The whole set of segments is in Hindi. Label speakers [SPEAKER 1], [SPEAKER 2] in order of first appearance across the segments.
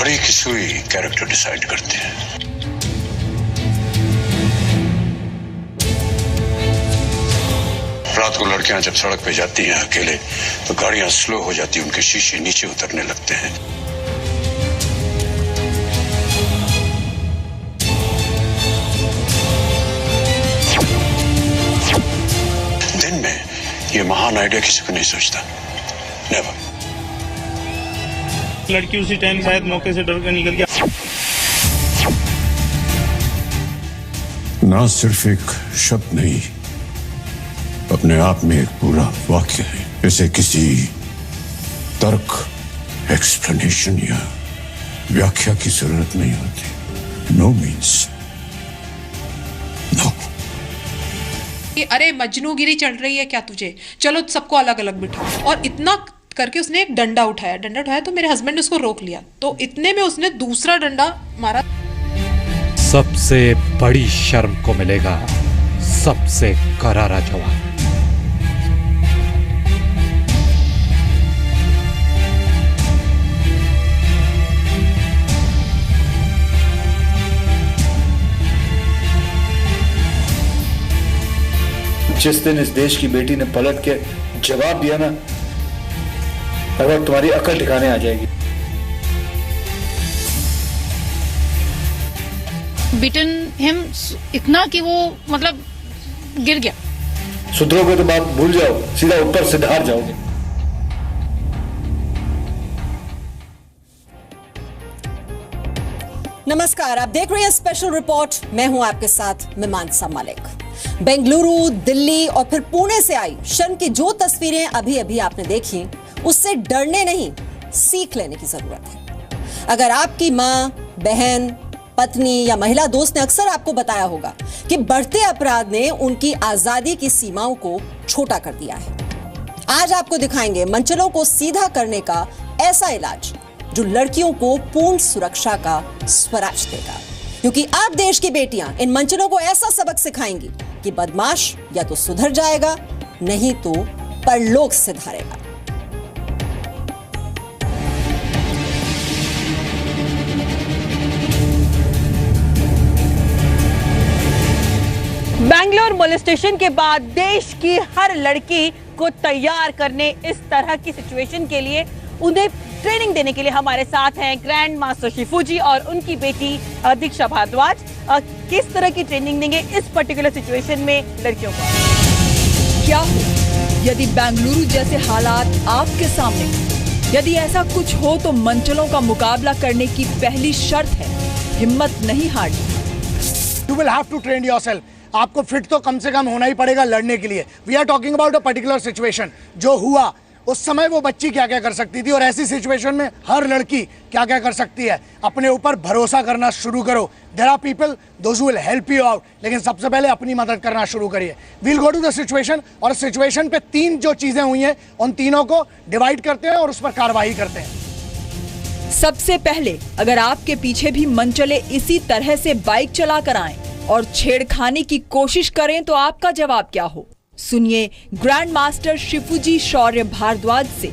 [SPEAKER 1] धारी की सुई कैरेक्टर डिसाइड करते हैं। रात को लड़कियां जब सड़क पे जाती हैं अकेले तो गाड़ियां स्लो हो जाती हैं, उनके शीशे नीचे उतरने लगते हैं। दिन में ये महान आइडिया किसी को नहीं सोचता। नेवर।
[SPEAKER 2] लड़की उसी टाइम शायद मौके से डर कर निकल गया।
[SPEAKER 1] ना सिर्फ एक शब्द नहीं, अपने आप में एक पूरा वाक्य है। इसे किसी तर्क, एक्सप्लेनेशन या व्याख्या की जरूरत नहीं होती। No means no.
[SPEAKER 3] अरे मजनूगिरी चल रही है क्या तुझे? चलो सबको अलग अलग बिठाओ। और इतना करके उसने एक डंडा उठाया तो मेरे हस्बैंड ने उसको रोक लिया, तो इतने में उसने दूसरा डंडा मारा।
[SPEAKER 4] सबसे बड़ी शर्म को मिलेगा सबसे करारा जवाब।
[SPEAKER 5] जिस दिन इस देश की बेटी ने पलट के जवाब दिया ना, अगर तुम्हारी अकल ठिकाने आ जाएगी।
[SPEAKER 6] बीटन हिम इतना कि वो मतलब गिर गया।
[SPEAKER 5] सुधरोगे तो बात भूल जाओ, सीधा ऊपर से ढार जाओगे।
[SPEAKER 7] नमस्कार, आप देख रहे हैं स्पेशल रिपोर्ट। मैं हूं आपके साथ मीमांसा मलिक। बेंगलुरु, दिल्ली और फिर पुणे से आई शर्म की जो तस्वीरें अभी अभी आपने देखी, उससे डरने नहीं, सीख लेने की जरूरत है। अगर आपकी मां, बहन, पत्नी या महिला दोस्त ने अक्सर आपको बताया होगा कि बढ़ते अपराध ने उनकी आजादी की सीमाओं को छोटा कर दिया है। आज आपको दिखाएंगे मंचलों को सीधा करने का ऐसा इलाज जो लड़कियों को पूर्ण सुरक्षा का स्वराज देगा। क्योंकि आप देश की बेटियां इन मंचलों को ऐसा सबक सिखाएंगी कि बदमाश या तो सुधर जाएगा, नहीं तो परलोक सिधारेगा।
[SPEAKER 8] बैंगलोर मोलेस्टेशन के बाद देश की हर लड़की को तैयार करने इस तरह की सिचुएशन के लिए उन्हें ट्रेनिंग देने के लिए हमारे साथ हैं ग्रैंड मास्टर शिफू जी और उनकी बेटी दीक्षा भारद्वाज। किस तरह की ट्रेनिंग देंगे इस पर्टिकुलर सिचुएशन में लड़कियों को?
[SPEAKER 9] क्या हो यदि बेंगलुरु जैसे हालात आपके सामने, यदि ऐसा कुछ हो तो मंचलों का मुकाबला करने की पहली शर्त है हिम्मत नहीं हारनी।
[SPEAKER 10] You will have to train yourself। आपको फिट तो कम से कम होना ही पड़ेगा लड़ने के लिए। We are talking about a particular situation। जो हुआ उस समय वो बच्ची क्या क्या कर सकती थी और ऐसी सिचुएशन में हर लड़की क्या क्या कर सकती है। अपने ऊपर भरोसा करना शुरू करो। There are people those who will help you out, लेकिन सबसे पहले अपनी मदद करना शुरू करिए। We'll go to the situation और सिचुएशन पे तीन जो चीजें हुई हैं उन तीनों को डिवाइड करते हैं और उस पर कार्रवाई करते हैं।
[SPEAKER 9] सबसे पहले अगर आपके पीछे भी मंचले इसी तरह से बाइक चला कर आएं और छेड़खानी की कोशिश करें तो आपका जवाब क्या हो? सुनिए ग्रैंड मास्टर शिफूजी शौर्य भारद्वाज से।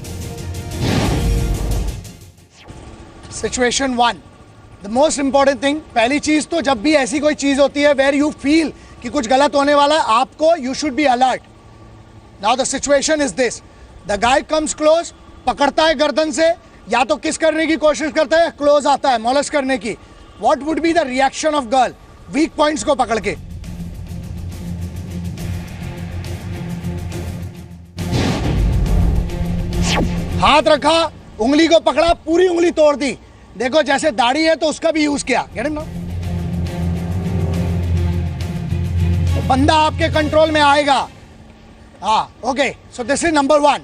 [SPEAKER 10] Situation 1, the most important thing, पहली चीज तो जब भी ऐसी कोई चीज होती है वेर यू फील कि कुछ गलत होने वाला है, आपको you should be alert. Now the situation is this, the guy comes close, पकड़ता है गर्दन से, या तो किस करने की कोशिश करता है, क्लोज आता है मॉलेस्ट करने की। What would be the reaction of girl weak points को पकड़ के? हाथ रखा, उंगली को पकड़ा, पूरी उंगली तोड़ दी। देखो जैसे दाढ़ी है तो उसका भी यूज किया। Get it now? तो बंदा आपके कंट्रोल में आएगा। हाँ, okay. So this is number 1।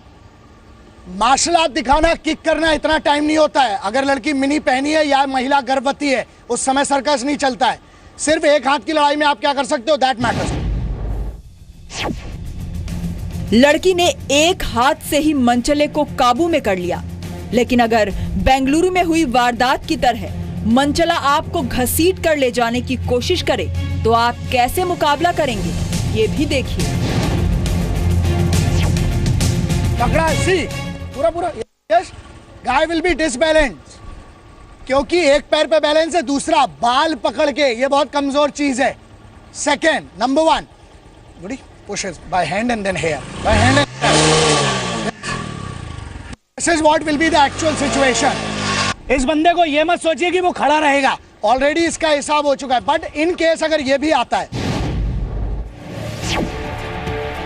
[SPEAKER 10] Martial art दिखाना, किक करना इतना टाइम नहीं होता है। अगर लड़की मिनी पहनी है या महिला गर्भवती है, उस समय सर्कस नहीं चलता है। सिर्फ एक हाथ की लड़ाई में आप क्या कर सकते हो, दैट मैटर्स।
[SPEAKER 9] लड़की ने एक हाथ से ही मंचले को काबू में कर लिया, लेकिन अगर बेंगलुरु में हुई वारदात की तरह मंचला आपको घसीट कर ले जाने की कोशिश करे तो आप कैसे मुकाबला करेंगे, ये भी देखिए।
[SPEAKER 10] पकड़ा, सी, पूरा yes, guy will be disbalance. क्योंकि एक पैर पे बैलेंस है, दूसरा बाल पकड़ के, ये बहुत कमजोर चीज है। सेकेंड, नंबर 1, गुडी pushes by hand and then hair, by hand and hair. This is what will be the actual situation. इस बंदे को ये मत सोचिए कि वो खड़ा रहेगा, ऑलरेडी इसका हिसाब हो चुका है। बट इन केस अगर ये भी आता है,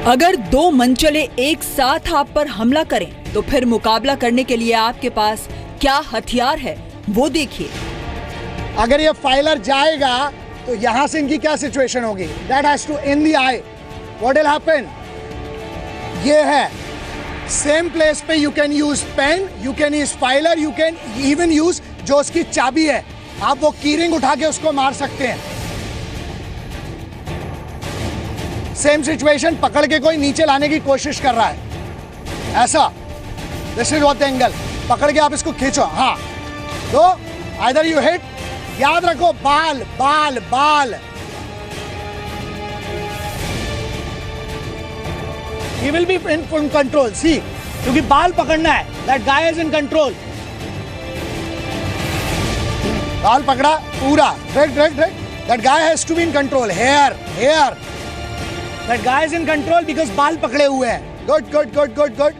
[SPEAKER 9] अगर 2 मनचले एक साथ आप पर हमला करें तो फिर मुकाबला करने के लिए आपके पास क्या हथियार है वो देखिए।
[SPEAKER 10] अगर ये फाइलर जाएगा तो यहां से इनकी क्या सिचुएशन होगी? That has to in the eye. What will happen? ये है सेम प्लेस पे you can use pen, you can use filer, you can even use जो उसकी चाबी है, आप वो कीरिंग उठा के उसको मार सकते हैं। सेम सिचुएशन, पकड़ के कोई नीचे लाने की कोशिश कर रहा है, ऐसा। This is what the angle, पकड़ के आप इसको खींचो। हाँ, तो आइदर यू हिट, याद रखो बाल बाल बाल। He will be in control. See, क्योंकि बाल पकड़ना है। That guy is in control. बाल पकड़ा पूरा, direct. That guy has to be in control. Hair. That guy is in control because बाल पकड़े हुए हैं। Good.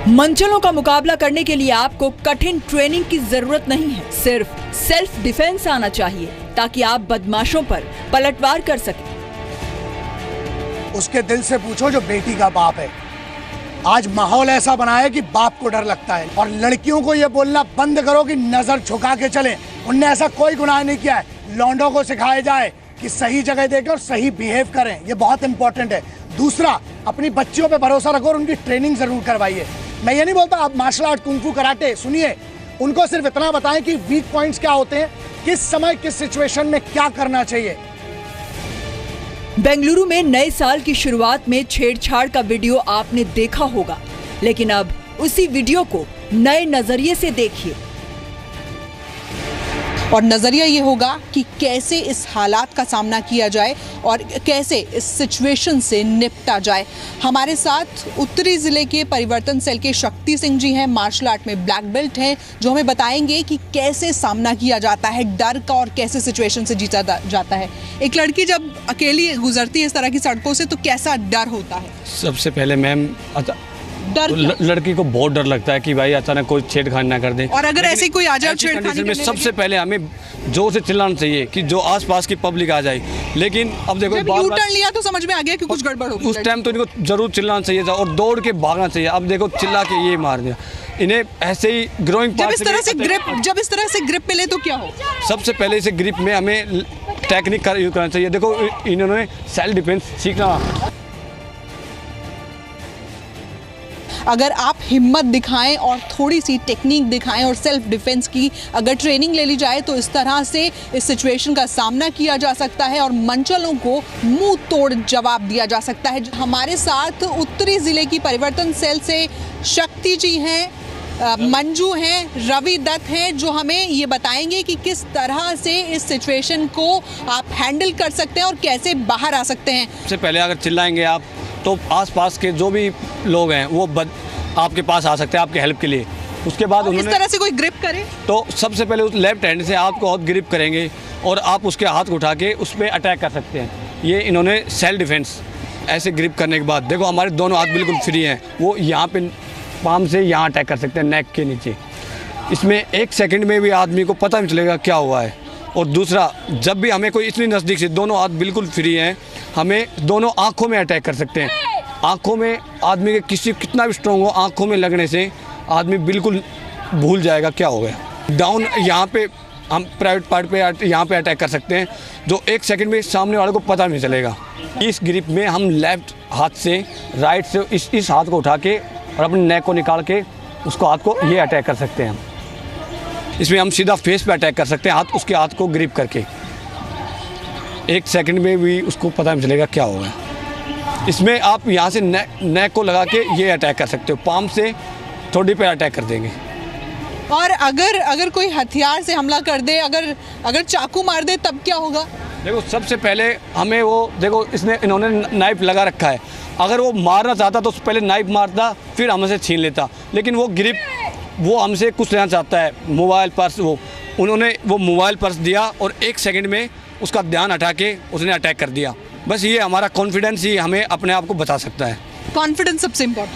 [SPEAKER 9] मंचलों का मुकाबला करने के लिए आपको कठिन ट्रेनिंग की जरूरत नहीं है, सिर्फ सेल्फ डिफेंस आना चाहिए ताकि आप बदमाशों पर पलटवार कर सकें।
[SPEAKER 10] उसके दिल से पूछो जो बेटी का बाप है। आज माहौल ऐसा बना है कि बाप को डर लगता है, और लड़कियों को यह बोलना बंद करो कि नजर झुका के चलें। उनने ऐसा कोई गुनाह नहीं किया है। लौंडों को सिखाया जाए कि सही जगह देकर और सही बिहेव करें, ये बहुत इंपॉर्टेंट है। दूसरा, अपनी बच्चियों पे भरोसा रखो और उनकी ट्रेनिंग जरूर करवाइए। मैं ये नहीं बोलता आप मार्शल आर्ट, कुंग फू, कराटे, सुनिए, उनको सिर्फ इतना बताएं कि वीक पॉइंट्स क्या होते हैं, किस समय किस सिचुएशन में क्या करना चाहिए।
[SPEAKER 9] बेंगलुरु में नए साल की शुरुआत में छेड़छाड़ का वीडियो आपने देखा होगा, लेकिन अब उसी वीडियो को नए नजरिए से देखिए।
[SPEAKER 8] और नजरिया ये होगा कि कैसे इस हालात का सामना किया जाए और कैसे इस सिचुएशन से निपटा जाए। हमारे साथ उत्तरी जिले के परिवर्तन सेल के शक्ति सिंह जी हैं, मार्शल आर्ट में ब्लैक बेल्ट हैं, जो हमें बताएंगे कि कैसे सामना किया जाता है डर का और कैसे सिचुएशन से जीता जाता है। एक लड़की जब अकेली गुजरती है इस तरह की सड़कों से तो कैसा डर होता है?
[SPEAKER 11] सबसे पहले मैम लड़की को बहुत डर लगता है कि भाई अचानक कोई छेड़खानी ना कर दे, और अगर ऐसी कोई आ जाए छेड़खानी में सबसे पहले हमें जोर से चिल्लाना चाहिए कि जो आसपास की पब्लिक आ जाए। लेकिन अब देखो
[SPEAKER 8] यू टर्न लिया तो समझ में आ गया कि कुछ गड़बड़ होगी,
[SPEAKER 11] उस टाइम तो इनको जरूर चिल्लाना चाहिए था और दौड़ के भागना चाहिए। अब देखो चिल्ला के ये मार दिया इन्हें, ऐसे ही ग्रोइंग पार्ट।
[SPEAKER 8] जब इस तरह से ग्रिप मिले तो क्या हो?
[SPEAKER 11] सबसे पहले इसे ग्रिप में हमें टेक्निक का यूज करना चाहिए। देखो इन्होंने सेल्फ डिफेंस सीखना।
[SPEAKER 8] अगर आप हिम्मत दिखाएं और थोड़ी सी टेक्निक दिखाएं और सेल्फ डिफेंस की अगर ट्रेनिंग ले ली जाए तो इस तरह से इस सिचुएशन का सामना किया जा सकता है और मंचलों को मुंह तोड़ जवाब दिया जा सकता है। हमारे साथ उत्तरी जिले की परिवर्तन सेल से शक्ति जी हैं, मंजू हैं, रवि दत्त हैं, जो हमें ये बताएंगे कि किस तरह से इस सिचुएशन को आप हैंडल कर सकते हैं और कैसे बाहर आ सकते हैं।
[SPEAKER 11] सबसे पहले अगर चिल्लाएंगे आप तो आसपास के जो भी लोग हैं वो आपके पास आ सकते हैं आपके हेल्प के लिए। उसके बाद
[SPEAKER 8] इस तरह से कोई ग्रिप करे तो
[SPEAKER 11] सबसे पहले उस लेफ्ट हैंड से आपको हाथ ग्रिप करेंगे और आप उसके हाथ को उठा के उस पर अटैक कर सकते हैं। ये इन्होंने सेल्फ डिफेंस ऐसे ग्रिप करने के बाद देखो हमारे दोनों हाथ बिल्कुल फ्री हैं, वो यहाँ पे पाम से यहाँ अटैक कर सकते हैं नेक के नीचे। इसमें 1 सेकंड में भी आदमी को पता नहीं चलेगा क्या हुआ है। और दूसरा, जब भी हमें कोई इतनी नज़दीक से, दोनों हाथ बिल्कुल फ्री हैं, हमें दोनों आँखों में अटैक कर सकते हैं। आँखों में आदमी के कितना भी स्ट्रॉन्ग हो, आँखों में लगने से आदमी बिल्कुल भूल जाएगा क्या हो गया। डाउन यहाँ पे हम प्राइवेट पार्ट पे यहाँ पे अटैक कर सकते हैं, जो 1 सेकंड में सामने वाले को पता नहीं चलेगा। इस ग्रिप में हम लेफ्ट हाथ से राइट से इस हाथ को उठा के और अपने नेक को निकाल के उसको हाथ को ये अटैक कर सकते हैं। इसमें हम सीधा फेस पे अटैक कर सकते हैं, उसके हाथ को ग्रिप करके 1 सेकंड में भी उसको पता नहीं चलेगा क्या होगा। इसमें आप यहाँ से नेक को लगा के ये अटैक कर सकते हो, पाम से थोड़ी पे अटैक कर देंगे।
[SPEAKER 8] और अगर कोई हथियार से हमला कर दे, अगर चाकू मार दे तब क्या होगा?
[SPEAKER 11] देखो सबसे पहले हमें वो देखो इन्होंने नाइफ लगा रखा है, अगर वो मारना चाहता तो पहले नाइफ मारता फिर हमसे छीन लेता, लेकिन वो ग्रिप वो हमसे कुछ लेना चाहता है, मोबाइल पर्स, उन्होंने वो मोबाइल पर्स दिया और 1 सेकंड में उसका ध्यान हटा के उसने अटैक कर दिया। बस ये हमारा कॉन्फिडेंस ही हमें अपने आप को बचा सकता है।
[SPEAKER 12] कॉन्फिडेंस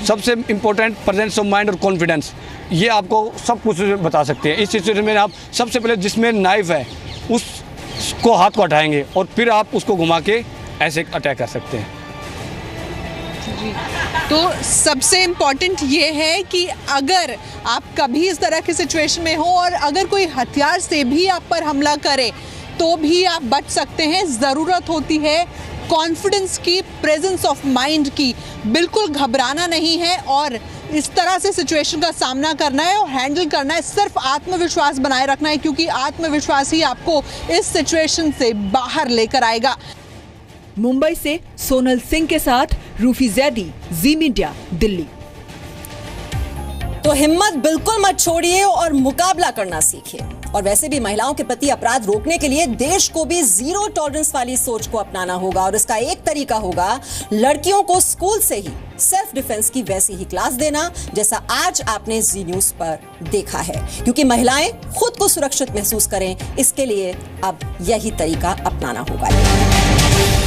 [SPEAKER 12] सबसे
[SPEAKER 11] इम्पोर्टेंट प्रेजेंस ऑफ माइंड और कॉन्फिडेंस, ये आपको सब कुछ बता सकते हैं। इस सिचुएशन में आप सबसे पहले जिसमें नाइफ है उसको हाथ को हटाएंगे और फिर आप उसको घुमा के ऐसे अटैक कर सकते हैं।
[SPEAKER 12] जी, तो सबसे इम्पॉर्टेंट ये है कि अगर आप कभी इस तरह की सिचुएशन में हो और अगर कोई हथियार से भी आप पर हमला करे तो भी आप बच सकते हैं। ज़रूरत होती है कॉन्फिडेंस की, प्रेजेंस ऑफ माइंड की। बिल्कुल घबराना नहीं है और इस तरह से सिचुएशन का सामना करना है और हैंडल करना है। सिर्फ आत्मविश्वास बनाए रखना है, क्योंकि आत्मविश्वास ही आपको इस सिचुएशन से बाहर लेकर आएगा।
[SPEAKER 9] मुंबई से सोनल सिंह के साथ रूफी जैदी, जी मीडिया, दिल्ली।
[SPEAKER 7] तो हिम्मत बिल्कुल मत छोड़िए और मुकाबला करना सीखिए। और वैसे भी महिलाओं के प्रति अपराध रोकने के लिए देश को भी जीरो टॉलरेंस वाली सोच को अपनाना होगा और इसका एक तरीका होगा लड़कियों को स्कूल से ही सेल्फ डिफेंस की वैसी ही क्लास देना जैसा आज आपने जी न्यूज पर देखा है। क्योंकि महिलाएं खुद को सुरक्षित महसूस करें, इसके लिए अब यही तरीका अपनाना होगा।